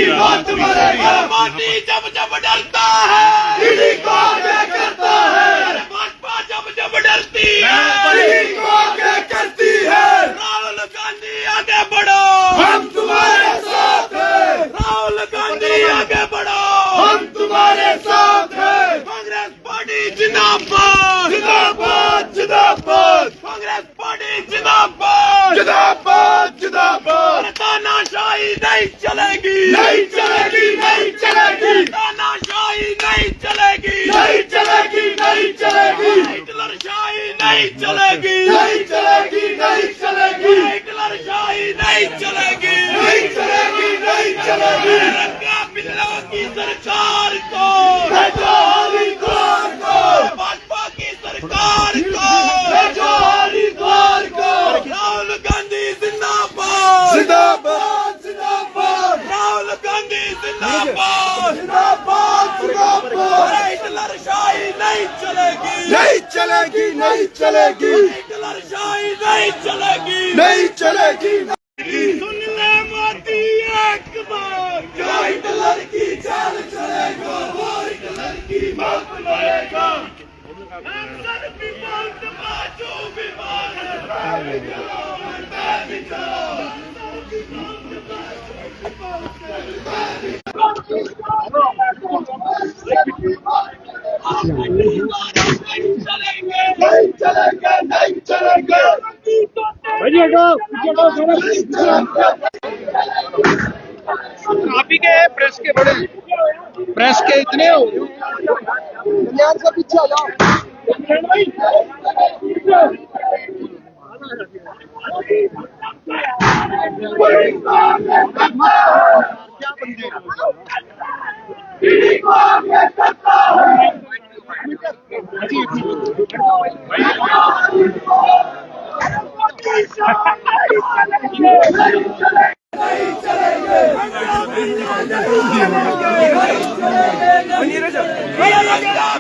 मोदी जब जब डरता है ईडी को आगे करता है। भाजपा जब जब डरती है ईडी को आगे करती है। राहुल गांधी आगे बढ़ो, हम तुम्हारे साथ हैं। राहुल गांधी आगे बढ़ो, हम तुम्हारे साथ हैं। कांग्रेस पार्टी जिंदाबाद जिंदाबाद जिंदाबाद। कांग्रेस पार्टी जिंदाबाद जिंदाबाद जिंदाबाद। तानाशाही नहीं चलेगी नहीं चलेगी नहीं चलेगी। तानाशाही नहीं चलेगी नहीं चलेगी नहीं चलेगी। हिटलरशाही नहीं चलेगी नहीं चलेगी नहीं चलेगी। हिटलरशाही नहीं चलेगी नहीं चलेगी नहीं चलेगी। रंगा बिल्ला की सरकार को भेजो हरिद्वार को। भाजपा की सरकार को भेजो हरिद्वार को। राहुल गांधी जिंदाबाद जिंदाबाद जिंदाबाद। राहुल गांधी जिंदाबाद जिंदाबाद जिंदाबाद। हिटलरशाही नहीं चलेगी नहीं चलेगी नहीं चलेगी। हिटलरशाही नहीं चलेगी नहीं चलेगी। सुन ले मोदी एक बार, जो हिटलर की चाल चलेगा वो हिटलर की बात मानेगा। नहीं चलेंगे नहीं चलेंगे। आप ही के प्रेस के बड़े प्रेस के इतने हो कल्याण से पीछे आ जाओ।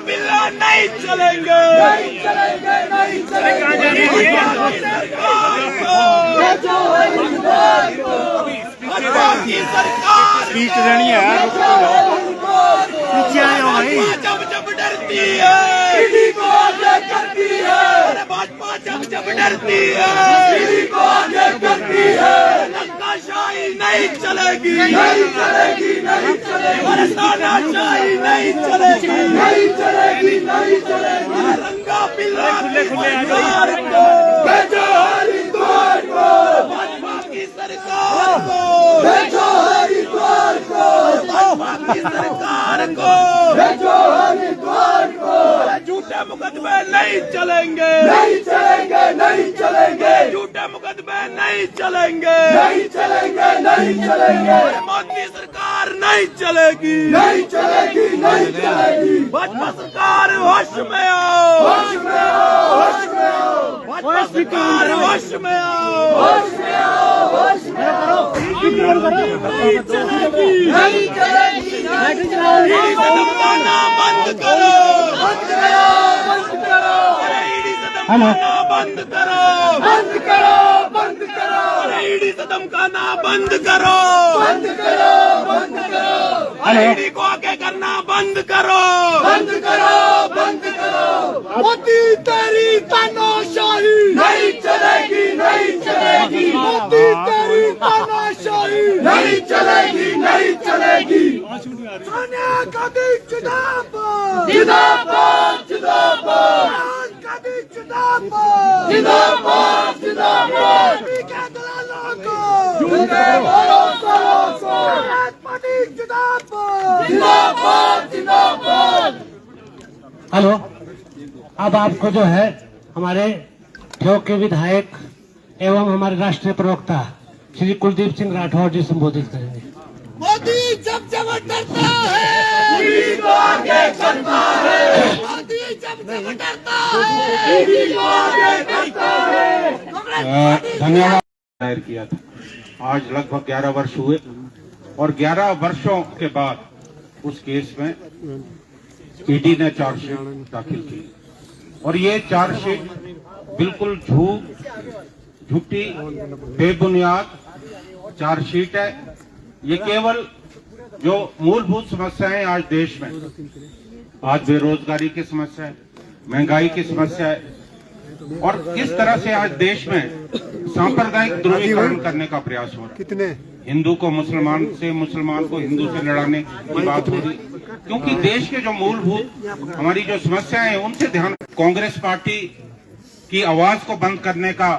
बिल्ला नहीं चलेंगे नहीं चलेंगे नहीं चलेंगे। स्पीच रहनी है पीछे आए हो भाई। जब जब डरती है ईडी को आगे करती है। भाजपा जब जब डरती है ईडी को आगे करती है। नक्काशाही नहीं चलेगी नहीं चलेगी नहीं चलेगी। तानाशाही नहीं चलेगी नहीं चलेगी नहीं चलेगी। रंगा बिल्ला हरिद्वार को भेजो हरिद्वार को। भाजपा की सरकार को भेजो हरिद्वार को। भाजपा की सरकार को भेजो हरिद्वार को। झूठे मुकदमे नहीं चलेंगे नहीं चलेंगे नहीं चलेंगे। झूठे मुकदमे नहीं चलेंगे नहीं चलेंगे नहीं चलेंगे। मोदी सरकार नहीं चलेगी नहीं चलेगी नहीं चलेगी। भाजपा सरकार होश में आओ होश में आओ होश में आओ। भाजपा सरकार होश में आओ होश में आओ होश में आओ। नहीं चलेगी नहीं चलेगी। ईडी से धमकाना बंद करो बंद करो बंद करो। ईडी से धमकाना बंद करो बंद करो बंद करो। ईडी से धमकाना बंद करो बंद करो बंद करो। ईडी को आगे करना बंद करो बंद करो बंद करो। मोदी तेरी तानाशाही नहीं चलेगी नहीं चलेगी। मोदी तेरी तानाशाही नहीं चलेगी नहीं चलेगी। सोनिया गांधी जिंदाबाद जिंदाबाद जिंदाबाद। गांधी जिंदाबाद जिंदाबाद जिंदाबाद। के दलालों को झूठे भरोसों को पार्टी जिंदाबाद जिंदाबाद जिंदाबाद। हेलो, अब आपको जो है हमारे ठेव के विधायक एवं हमारे राष्ट्रीय प्रवक्ता श्री कुलदीप सिंह राठौर जी संबोधित करेंगे। मोदी जब जब डरता है ईडी को आगे करता है। मोदी जब जब डरता है ईडी को आगे करता है। धन्यवाद। दायर किया था। आज लगभग 11 वर्ष हुए और 11 वर्षों के बाद उस केस में ईडी ने चार्जशीट दाखिल की और ये चार्जशीट बिल्कुल झूठी बेबुनियाद चार्जशीट है। ये केवल जो मूलभूत समस्याएं आज देश में, आज बेरोजगारी की समस्या है, महंगाई की समस्या है, और किस तरह से आज देश में सांप्रदायिक ध्रुवीकरण करने का प्रयास हो रहा है। हिंदू को मुसलमान से, मुसलमान को हिंदू से लड़ाने की बात हो रही, क्योंकि देश के जो मूलभूत हमारी जो समस्याएं हैं उनसे ध्यान, कांग्रेस पार्टी की आवाज को बंद करने का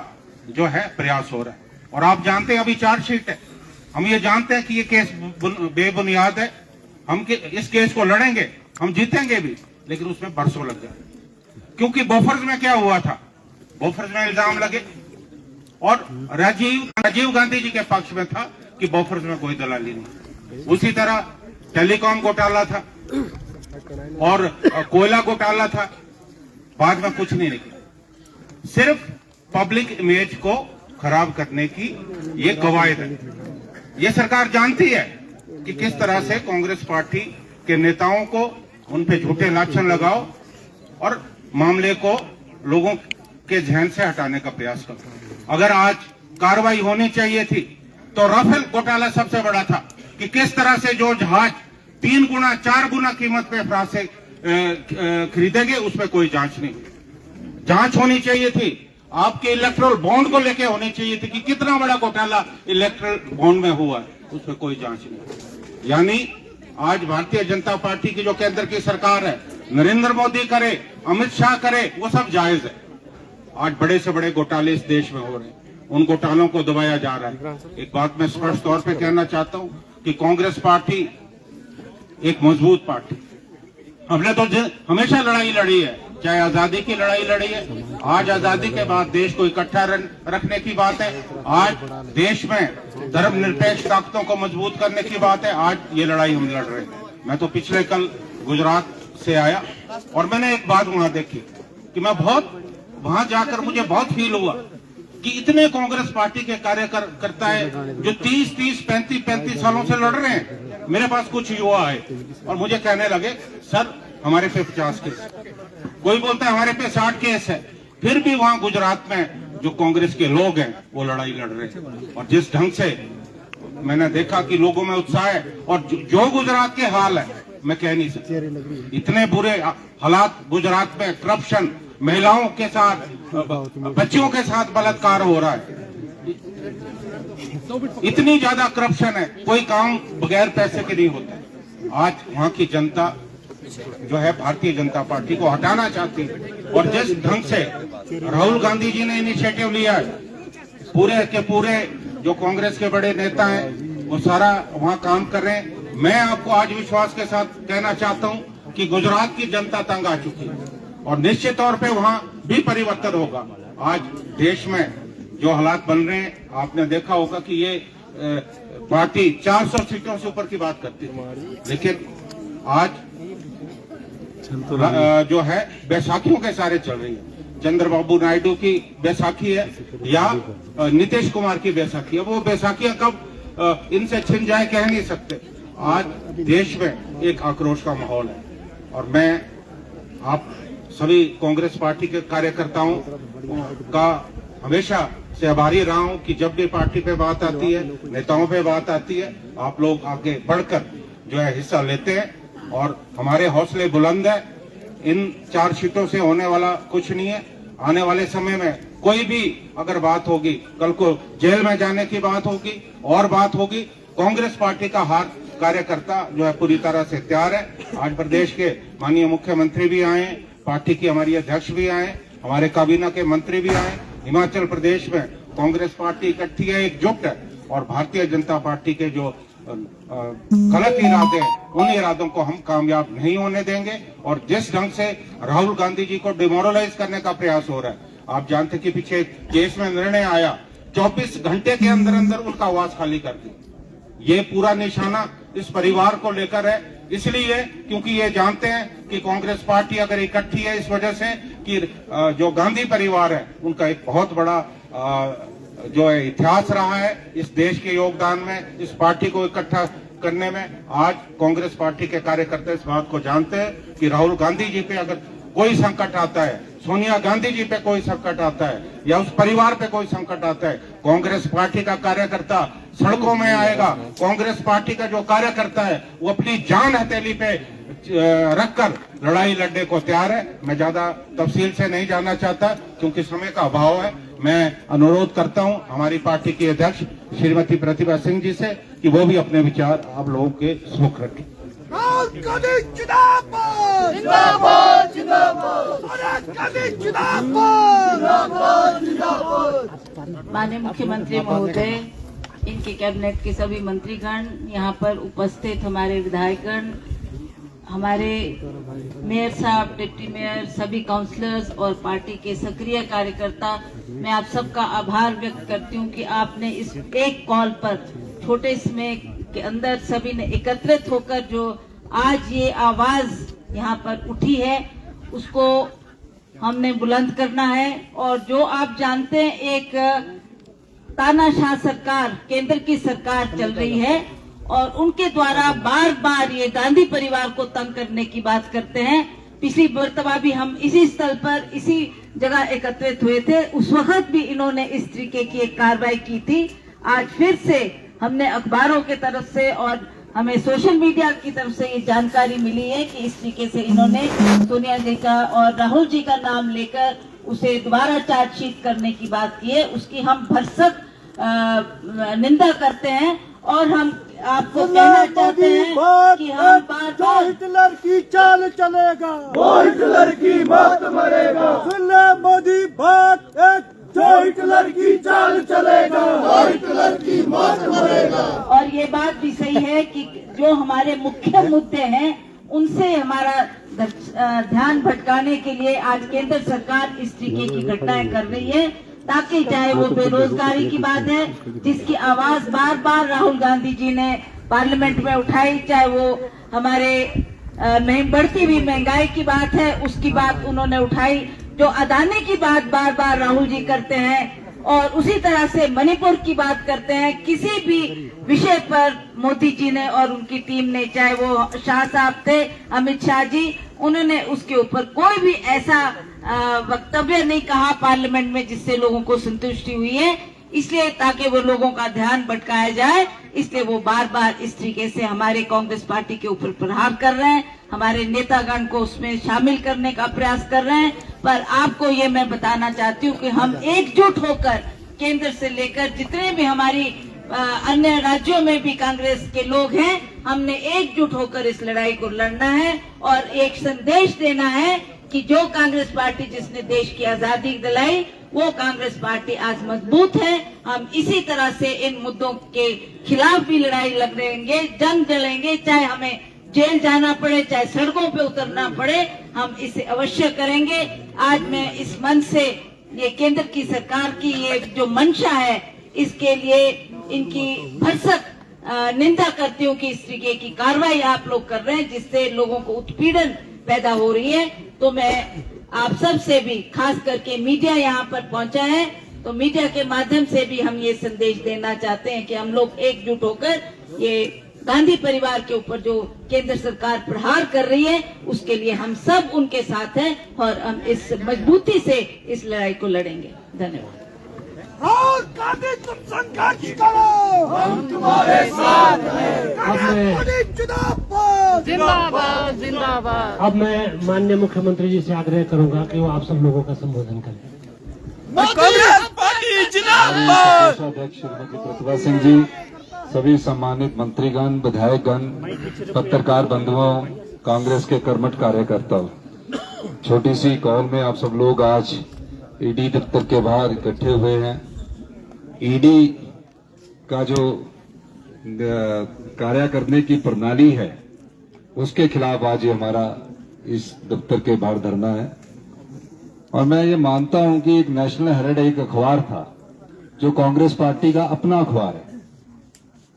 जो है प्रयास हो रहा है। और आप जानते हैं अभी चार्जशीट है, हम ये जानते हैं कि ये केस बेबुनियाद है, हम इस केस को लड़ेंगे, हम जीतेंगे भी, लेकिन उसमें बरसों लग जाए। क्योंकि बोफर्स में क्या हुआ था, बोफर्स में इल्जाम लगे और राजीव गांधी जी के पक्ष में था कि बोफर्स में कोई दलाली नहीं। उसी तरह टेलीकॉम घोटाला था और कोयला घोटाला था, बाद में कुछ नहीं निकला। सिर्फ पब्लिक इमेज को खराब करने की ये कवायद है। ये सरकार जानती है कि किस तरह से कांग्रेस पार्टी के नेताओं को उन पे झूठे लाछन लगाओ और मामले को लोगों के जहन से हटाने का प्रयास करो। अगर आज कार्रवाई होनी चाहिए थी तो राफेल घोटाला सबसे बड़ा था कि किस तरह से जो जहाज 3 गुना 4 गुना कीमत पे फ्रांस से खरीदेंगे, उसमें कोई जांच नहीं। जांच होनी चाहिए थी, आपके इलेक्ट्रल बॉन्ड को लेके होनी चाहिए थी कि कितना बड़ा घोटाला इलेक्ट्रल बॉन्ड में हुआ है, उसमें कोई जांच नहीं। यानी आज भारतीय जनता पार्टी की जो केंद्र की सरकार है, नरेंद्र मोदी करे, अमित शाह करे, वो सब जायज है। आज बड़े से बड़े घोटाले इस देश में हो रहे हैं, उन घोटालों को दबाया जा रहा है। एक बात मैं स्पष्ट तौर पे कहना चाहता हूं कि कांग्रेस पार्टी एक मजबूत पार्टी, हमने तो हमेशा लड़ाई लड़ी है, चाहे आजादी की लड़ाई लड़ी है, आज आजादी के बाद देश को इकट्ठा रखने की बात है, आज देश में धर्मनिरपेक्ष ताकतों को मजबूत करने की बात है, आज ये लड़ाई हम लड़ रहे हैं। मैं तो पिछले कल गुजरात से आया और मैंने एक बात वहां देखी कि मैं वहां जाकर मुझे बहुत फील हुआ कि इतने कांग्रेस पार्टी के कार्यकर्ता है जो 30-30, 35-35 सालों से लड़ रहे हैं। मेरे पास कुछ युवा आए और मुझे कहने लगे, सर हमारे पे 50 केस, कोई बोलता है हमारे पे 60 केस है। फिर भी वहां गुजरात में जो कांग्रेस के लोग हैं वो लड़ाई लड़ रहे हैं। और जिस ढंग से मैंने देखा कि लोगों में उत्साह है, और जो गुजरात के हाल है मैं कह नहीं सकता, इतने बुरे हालात गुजरात में, करप्शन, महिलाओं के साथ, बच्चियों के साथ बलात्कार हो रहा है, इतनी ज्यादा करप्शन है, कोई काम बगैर पैसे के नहीं होता। आज वहां की जनता जो है भारतीय जनता पार्टी को हटाना चाहती है। और जिस ढंग से राहुल गांधी जी ने इनिशिएटिव लिया है, पूरे के पूरे जो कांग्रेस के बड़े नेता हैं वो सारा वहां काम कर रहे हैं। मैं आपको आज विश्वास के साथ कहना चाहता हूं कि गुजरात की जनता तंग आ चुकी है और निश्चित तौर पे वहां भी परिवर्तन होगा। आज देश में जो हालात बन रहे हैं, आपने देखा होगा कि ये पार्टी 400 सीटों से ऊपर की बात करती है, लेकिन आज जो है बैसाखियों के सारे चल रही है। चंद्रबाबू नायडू की बैसाखी है या नीतीश कुमार की बैसाखी है, वो बैसाखियां कब इनसे छिन जाए कह नहीं सकते। आज देश में एक आक्रोश का माहौल है और मैं आप सभी कांग्रेस पार्टी के कार्यकर्ताओं का हमेशा से आभारी रहा हूं कि जब भी पार्टी पे बात आती है, नेताओं पे बात आती है, आप लोग आगे बढ़कर जो है हिस्सा लेते हैं और हमारे हौसले बुलंद है। इन 4 सीटों से होने वाला कुछ नहीं है। आने वाले समय में कोई भी अगर बात होगी, कल को जेल में जाने की बात होगी और बात होगी, कांग्रेस पार्टी का हर कार्यकर्ता जो है पूरी तरह से तैयार है। आज प्रदेश के माननीय मुख्यमंत्री भी आए, पार्टी की हमारी अध्यक्ष भी आए, हमारे काबीना के मंत्री भी आए। हिमाचल प्रदेश में कांग्रेस पार्टी इकट्ठी है, एकजुट है और भारतीय जनता पार्टी के जो गलत इरादे हैं, उन इरादों को हम कामयाब नहीं होने देंगे। और जिस ढंग से राहुल गांधी जी को डिमोरलाइज करने का प्रयास हो रहा है, आप जानते कि पीछे केस में निर्णय आया, 24 घंटे के अंदर अंदर उनका आवास खाली कर दी। ये पूरा निशाना इस परिवार को लेकर है, इसलिए क्योंकि ये जानते हैं कि कांग्रेस पार्टी अगर इकट्ठी है इस वजह से कि जो गांधी परिवार है उनका एक बहुत बड़ा जो है इतिहास रहा है इस देश के योगदान में, इस पार्टी को इकट्ठा करने में। आज कांग्रेस पार्टी के कार्यकर्ता इस बात को जानते हैं कि राहुल गांधी जी पे अगर कोई संकट आता है, सोनिया गांधी जी पे कोई संकट आता है या उस परिवार पे कोई संकट आता है, कांग्रेस पार्टी का कार्यकर्ता सड़कों में आएगा। कांग्रेस पार्टी का जो कार्यकर्ता है वो अपनी जान हथेली पे रखकर लड़ाई लड़ने को तैयार है। मैं ज्यादा तफसील से नहीं जानना चाहता क्योंकि समय का अभाव है। मैं अनुरोध करता हूं हमारी पार्टी की अध्यक्ष श्रीमती प्रतिभा सिंह जी से कि वो भी अपने विचार आप लोगों के सम्मुख रखें। माननीय मुख्यमंत्री महोदय, इनके कैबिनेट के सभी मंत्रीगण, यहाँ पर उपस्थित हमारे विधायकगण, हमारे मेयर साहब, डिप्टी मेयर, सभी काउंसलर्स और पार्टी के सक्रिय कार्यकर्ता, मैं आप सबका आभार व्यक्त करती हूँ कि आपने इस एक कॉल पर छोटे समय के अंदर सभी ने एकत्रित होकर जो आज ये आवाज यहाँ पर उठी है उसको हमने बुलंद करना है। और जो आप जानते हैं, एक तानाशाह सरकार, केंद्र की सरकार चल रही है और उनके द्वारा बार बार ये गांधी परिवार को तंग करने की बात करते हैं। पिछली मर्तबा भी हम इसी स्थल पर, इसी जगह एकत्रित हुए थे, उस वक्त भी इन्होंने इस तरीके की एक कार्रवाई की थी। आज फिर से हमने अखबारों के तरफ से और हमें सोशल मीडिया की तरफ से ये जानकारी मिली है कि इस तरीके से इन्होंने सोनिया जी का और राहुल जी का नाम लेकर उसे दोबारा चार्जशीट करने की बात की है। उसकी हम भरसक निंदा करते हैं और हम आपको कहना चाहते हैं कि हम बार-बार हिटलर की चाल चलेगा, वो हिटलर की मौत मरेगा। सुन ले मोदी बात, एक जो हिटलर की चाल चलेगा, वो हिटलर की मौत मरेगा। और ये बात भी सही है कि जो हमारे मुख्य मुद्दे हैं उनसे हमारा ध्यान भटकाने के लिए आज केंद्र सरकार इस तरीके की घटनाएं कर रही है, ताकि चाहे वो बेरोजगारी की बात है जिसकी आवाज बार बार राहुल गांधी जी ने पार्लियामेंट में उठाई, चाहे वो हमारे बढ़ती हुई महंगाई की बात है उसकी बात उन्होंने उठाई, जो अदानी की बात बार बार राहुल जी करते हैं, और उसी तरह से मणिपुर की बात करते हैं। किसी भी विषय पर मोदी जी ने और उनकी टीम ने, चाहे वो शाह साहब थे, अमित शाह जी, उन्होंने उसके ऊपर कोई भी ऐसा वक्तव्य नहीं कहा पार्लियामेंट में जिससे लोगों को संतुष्टि हुई है। इसलिए ताकि वो लोगों का ध्यान भटकाया जाए, इसलिए वो बार बार इस तरीके से हमारे कांग्रेस पार्टी के ऊपर प्रहार कर रहे हैं, हमारे नेतागण को उसमें शामिल करने का प्रयास कर रहे हैं। पर आपको ये मैं बताना चाहती हूँ कि हम एकजुट होकर केंद्र से लेकर जितने भी हमारी अन्य राज्यों में भी कांग्रेस के लोग हैं, हमने एकजुट होकर इस लड़ाई को लड़ना है और एक संदेश देना है कि जो कांग्रेस पार्टी जिसने देश की आजादी दिलाई, वो कांग्रेस पार्टी आज मजबूत है। हम इसी तरह से इन मुद्दों के खिलाफ भी लड़ाई लड़ेंगे, जंग लड़ेंगे, चाहे हमें जेल जाना पड़े, चाहे सड़कों पे उतरना पड़े, हम इसे अवश्य करेंगे। आज मैं इस मंच से ये केंद्र की सरकार की ये जो मंशा है, इसके लिए इनकी भरसक निंदा करती हूँ कि इस तरीके की कार्रवाई आप लोग कर रहे हैं जिससे लोगों को उत्पीड़न पैदा हो रही है। तो मैं आप सब से भी, खास करके मीडिया यहाँ पर पहुंचा है, तो मीडिया के माध्यम से भी हम ये संदेश देना चाहते हैं कि हम लोग एकजुट होकर ये गांधी परिवार के ऊपर जो केंद्र सरकार प्रहार कर रही है उसके लिए हम सब उनके साथ हैं और हम इस मजबूती से इस लड़ाई को लड़ेंगे। धन्यवाद। और गांधी तुम संघर्ष करो, हम तुम्हारे साथ हैं। जिंदाबाद जिंदाबाद। अब मैं माननीय मुख्यमंत्री जी से आग्रह करूंगा कि वो आप सब लोगों का संबोधन करें। कांग्रेस पार्टी जिंदाबाद। अध्यक्ष श्रीमती प्रतिभा सिंह जी, सभी सम्मानित मंत्रीगण, विधायकगण, पत्रकार बंधुओं, कांग्रेस के कर्मठ कार्यकर्ता, छोटी सी कॉल में आप सब लोग आज ईडी दफ्तर के बाहर इकट्ठे हुए हैं। ईडी का जो कार्य करने की प्रणाली है उसके खिलाफ आज ये हमारा इस दफ्तर के बाहर धरना है। और मैं ये मानता हूं कि एक नेशनल हेराल्ड एक अखबार था जो कांग्रेस पार्टी का अपना अखबार है।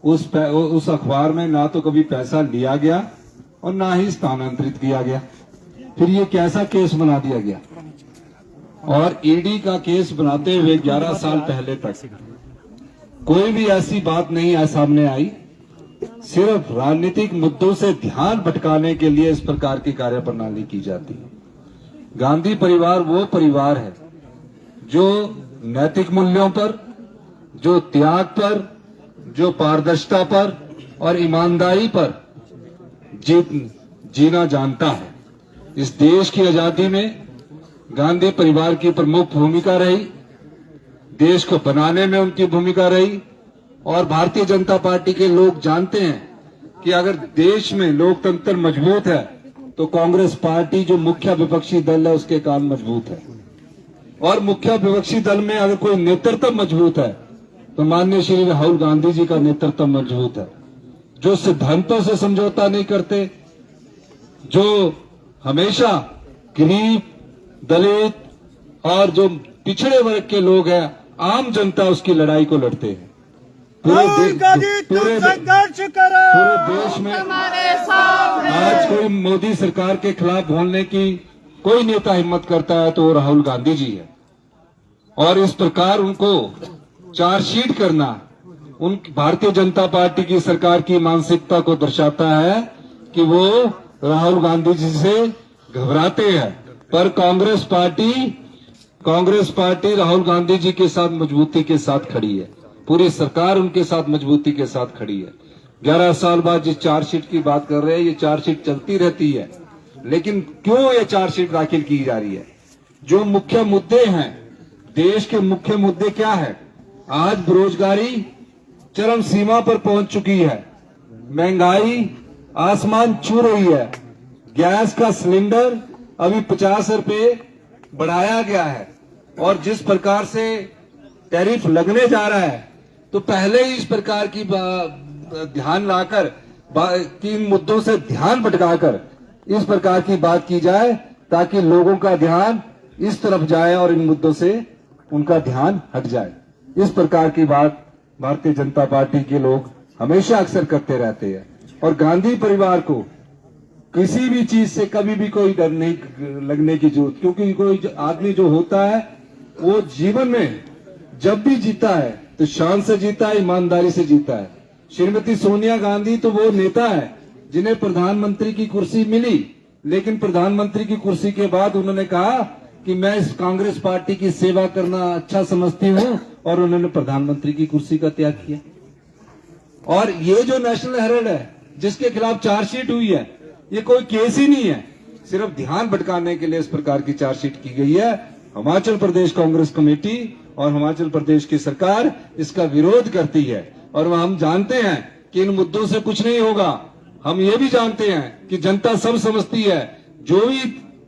उस अखबार में ना तो कभी पैसा लिया गया और ना ही स्थानांतरित किया गया। फिर ये कैसा केस बना दिया गया? और ईडी का केस बनाते हुए 11 साल पहले तक कोई भी ऐसी बात नहीं सामने आई। सिर्फ राजनीतिक मुद्दों से ध्यान भटकाने के लिए इस प्रकार की कार्यप्रणाली की जाती है। गांधी परिवार वो परिवार है जो नैतिक मूल्यों पर, जो त्याग पर, जो पारदर्शिता पर और ईमानदारी पर जीना जानता है। इस देश की आजादी में गांधी परिवार की प्रमुख भूमिका रही, देश को बनाने में उनकी भूमिका रही। और भारतीय जनता पार्टी के लोग जानते हैं कि अगर देश में लोकतंत्र मजबूत है तो कांग्रेस पार्टी जो मुख्य विपक्षी दल है उसके काम मजबूत है। और मुख्य विपक्षी दल में अगर कोई नेतृत्व मजबूत है तो माननीय श्री राहुल गांधी जी का नेतृत्व मजबूत है, जो सिद्धांतों से समझौता नहीं करते, जो हमेशा गरीब, दलित और जो पिछड़े वर्ग के लोग हैं, आम जनता उसकी लड़ाई को लड़ते हैं। पूरे देश में आज कोई मोदी सरकार के खिलाफ बोलने की कोई नेता हिम्मत करता है तो वो राहुल गांधी जी है। और इस प्रकार उनको चार्जशीट करना उन भारतीय जनता पार्टी की सरकार की मानसिकता को दर्शाता है कि वो राहुल गांधी जी से घबराते हैं। पर कांग्रेस पार्टी राहुल गांधी जी के साथ मजबूती के साथ खड़ी है, पूरी सरकार उनके साथ मजबूती के साथ खड़ी है। 11 साल बाद जिस चार्जशीट की बात कर रहे हैं, ये चार्जशीट चलती रहती है, लेकिन क्यों ये चार्जशीट दाखिल की जा रही है? जो मुख्य मुद्दे हैं, देश के मुख्य मुद्दे क्या है? आज बेरोजगारी चरम सीमा पर पहुंच चुकी है, महंगाई आसमान छू रही है, गैस का सिलेंडर अभी 50 रुपए बढ़ाया गया है। और जिस प्रकार से टैरिफ लगने जा रहा है, तो पहले ही इस प्रकार की ध्यान लाकर इन मुद्दों से ध्यान भटकाकर इस प्रकार की बात की जाए ताकि लोगों का ध्यान इस तरफ जाए और इन मुद्दों से उनका ध्यान हट जाए। इस प्रकार की बात भारतीय जनता पार्टी के लोग हमेशा अक्सर करते रहते हैं। और गांधी परिवार को किसी भी चीज से कभी भी कोई डर नहीं लगने की जरूरत, क्योंकि कोई आदमी जो होता है वो जीवन में जब भी जीता है तो शान से जीता है, ईमानदारी से जीता है। श्रीमती सोनिया गांधी तो वो नेता है जिन्हें प्रधानमंत्री की कुर्सी मिली, लेकिन प्रधानमंत्री की कुर्सी के बाद उन्होंने कहा कि मैं इस कांग्रेस पार्टी की सेवा करना अच्छा समझती हूं, और उन्होंने प्रधानमंत्री की कुर्सी का त्याग किया। और ये जो नेशनल हेराल्ड है जिसके खिलाफ चार्जशीट हुई है, ये कोई केस ही नहीं है, सिर्फ ध्यान भटकाने के लिए इस प्रकार की चार्जशीट की गई है। हिमाचल प्रदेश कांग्रेस कमेटी और हिमाचल प्रदेश की सरकार इसका विरोध करती है। और हम जानते हैं कि इन मुद्दों से कुछ नहीं होगा। हम ये भी जानते हैं कि जनता सब समझती है, जो भी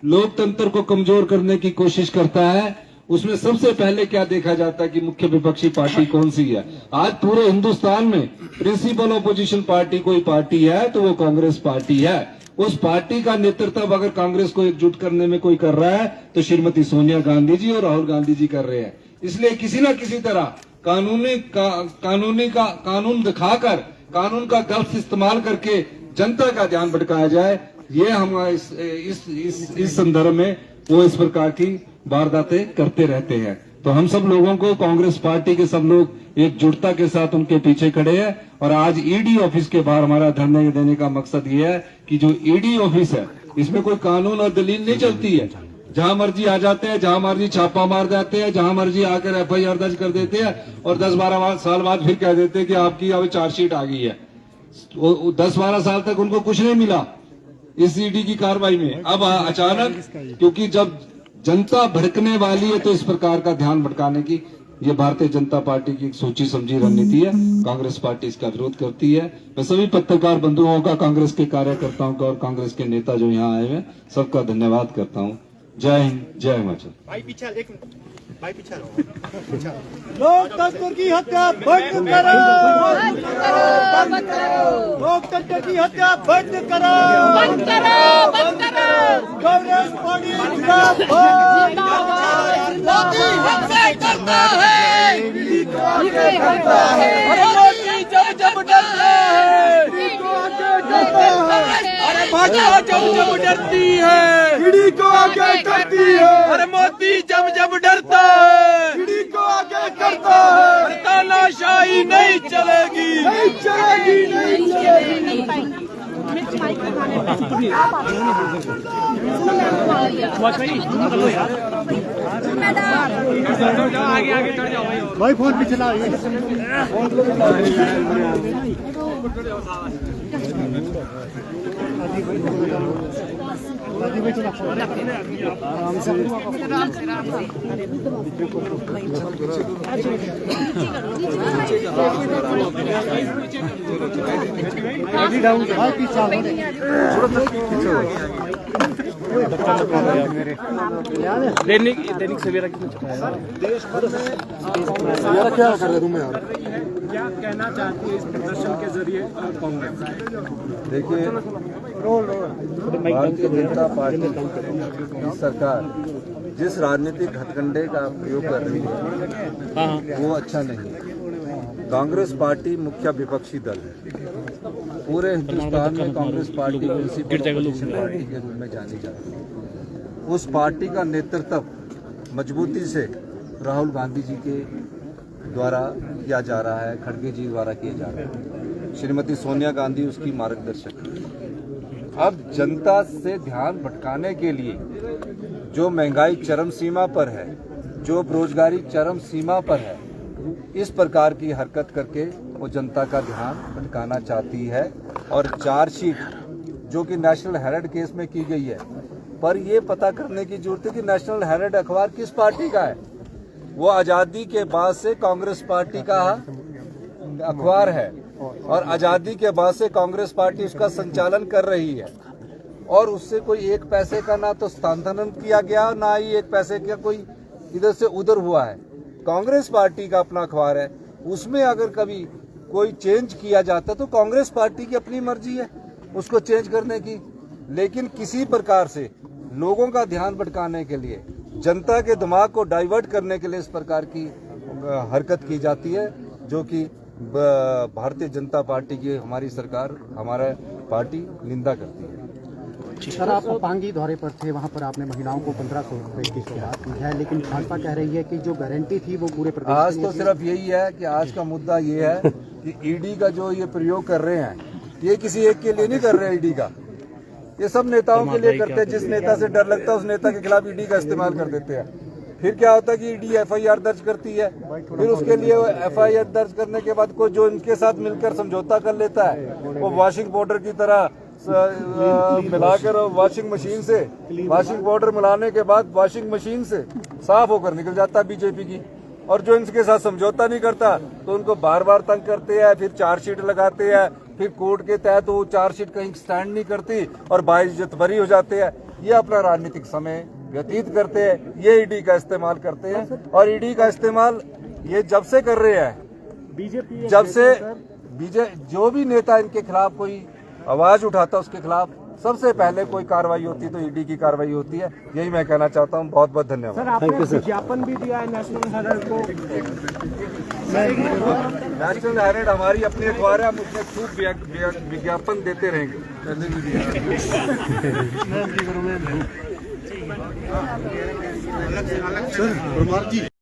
लोकतंत्र को कमजोर करने की कोशिश करता है उसमें सबसे पहले क्या देखा जाता है कि मुख्य विपक्षी पार्टी कौन सी है। आज पूरे हिंदुस्तान में प्रिंसिपल ऑपोजिशन पार्टी कोई पार्टी है तो वो कांग्रेस पार्टी है। उस पार्टी का नेतृत्व अगर कांग्रेस को एकजुट करने में कोई कर रहा है तो श्रीमती सोनिया गांधी जी और राहुल गांधी जी कर रहे हैं। इसलिए किसी न किसी तरह कानून दिखाकर, कानून का गलत इस्तेमाल करके जनता का ध्यान भटकाया जाए, ये हम इस संदर्भ में वो इस प्रकार की वारदातें करते रहते हैं। तो हम सब लोगों को, कांग्रेस पार्टी के सब लोग एकजुटता के साथ उनके पीछे खड़े हैं। और आज ईडी ऑफिस के बाहर हमारा धरने देने का मकसद ये है कि जो ईडी ऑफिस है इसमें कोई कानून और दलील नहीं चलती है। जहां मर्जी आ जाते हैं, जहां मर्जी छापा मार जाते हैं, जहां मर्जी आकर FIR दर्ज कर देते हैं और 10-12 साल बाद फिर कह देते हैं कि आपकी अब चार्जशीट आ गई है। 10-12 साल तक उनको कुछ नहीं मिला इस ईडी की कार्रवाई में। अब अचानक, क्योंकि जब जनता भड़कने वाली है तो इस प्रकार का ध्यान भटकाने की ये भारतीय जनता पार्टी की एक सोची समझी रणनीति है। कांग्रेस पार्टी इसका विरोध करती है। मैं सभी पत्रकार बंधुओं का, कांग्रेस के कार्यकर्ताओं का और कांग्रेस के नेता जो यहाँ आए हैं सबका धन्यवाद करता हूँ। जय हिंद, जय हिमाचल। भाई पीछे एक मिनट, भाई पीछे लोकतंत्र की हत्या बंद करो, लोकतंत्र की हत्या बंद करो, कांग्रेस पार्टी मोदी हमसे करता है, मोदी जब डरता है, अरे भाजपा जब डरती है, ईडी को आगे करती है, अरे मोदी जब डरता है, ईडी को आगे करता है, अरे तानाशाही नहीं चलेगी, नहीं चलेगी, नहीं चलेगी। भाई फोन पे चला दैनिक सवेरा क्या कर रहे तुम यार, क्या कहना चाहती है इस प्रदर्शन के जरिए कांग्रेस? देखिए, भारतीय जनता पार्टी की सरकार जिस राजनीतिक हथकंडे का प्रयोग कर रही है वो अच्छा नहीं है। कांग्रेस पार्टी मुख्य विपक्षी दल है। पूरे हिंदुस्तान में कांग्रेस पार्टी ऑपोजिशन पार्टी के रूप में जानी जाती है। उस पार्टी का नेतृत्व मजबूती से राहुल गांधी जी के द्वारा किया जा रहा है, खड़गे जी द्वारा किया जा रहा है, श्रीमती सोनिया गांधी उसकी मार्गदर्शक है। अब जनता से ध्यान भटकाने के लिए जो महंगाई चरम सीमा पर है, जो बेरोजगारी चरम सीमा पर है, इस प्रकार की हरकत करके वो जनता का ध्यान भटकाना चाहती है। और चार्जशीट जो कि नेशनल हेराल्ड केस में की गई है, पर ये पता करने की जरूरत है कि नेशनल हेराल्ड अखबार किस पार्टी का है। वो आज़ादी के बाद से कांग्रेस पार्टी का अखबार है और आज़ादी के बाद से कांग्रेस पार्टी उसका संचालन कर रही है और उससे कोई एक पैसे का ना तो स्थानांतरण किया गया, ना ही एक पैसे का कोई इधर से उधर हुआ है। कांग्रेस पार्टी का अपना अखबार है, उसमें अगर कभी कोई चेंज किया जाता तो कांग्रेस पार्टी की अपनी मर्जी है उसको चेंज करने की। लेकिन किसी प्रकार से लोगों का ध्यान भटकाने के लिए, जनता के दिमाग को डाइवर्ट करने के लिए इस प्रकार की हरकत की जाती है, जो कि भारतीय जनता पार्टी की हमारी सरकार, हमारा पार्टी निंदा करती है। सर, आप पांगी दौरे पर थे, वहां पर आपने महिलाओं को 1500 रुपए की सौगात की है, लेकिन भाजपा कह रही है कि जो गारंटी थी वो पूरे प्रदेश आज तो सिर्फ यही है कि आज का मुद्दा ये है कि ईडी का जो ये प्रयोग कर रहे हैं, ये किसी एक के लिए नहीं कर रहे हैं। ईडी का ये सब नेताओं के लिए करते हैं। जिस नेता से डर लगता है उस नेता के खिलाफ ईडी का इस्तेमाल कर देते हैं। फिर क्या होता है कि ईडी एफआईआर दर्ज करती है, फिर उसके लिए एफआईआर दर्ज करने के बाद कोई जो इनके साथ मिलकर समझौता कर लेता है, वो वॉशिंग पाउडर की तरह मिलाकर वॉशिंग मशीन से, वॉशिंग पाउडर मिलाने के बाद वॉशिंग मशीन से साफ होकर निकल जाता है बीजेपी की। और जो इनके साथ समझौता नहीं करता तो उनको बार बार तंग करते हैं, फिर चार्जशीट लगाते हैं, फिर कोर्ट के तहत वो चार्जशीट कहीं स्टैंड नहीं करती और बाइज्जत बरी हो जाते हैं। ये अपना राजनीतिक समय व्यतीत करते हैं, ये ईडी का इस्तेमाल करते हैं। और ईडी का इस्तेमाल ये जब से कर रहे हैं, बीजेपी जब से जो भी नेता इनके खिलाफ कोई आवाज उठाता उसके खिलाफ सबसे पहले कोई कार्रवाई होती तो ईडी की कार्रवाई होती है। यही मैं कहना चाहता हूँ। बहुत बहुत धन्यवाद। सर, आपने विज्ञापन भी दिया है नेशनल हेराल्ड को। नेशनल हेराल्ड हमारी अपनी अखबार है, हम उसमें खूब विज्ञापन देते रहेंगे।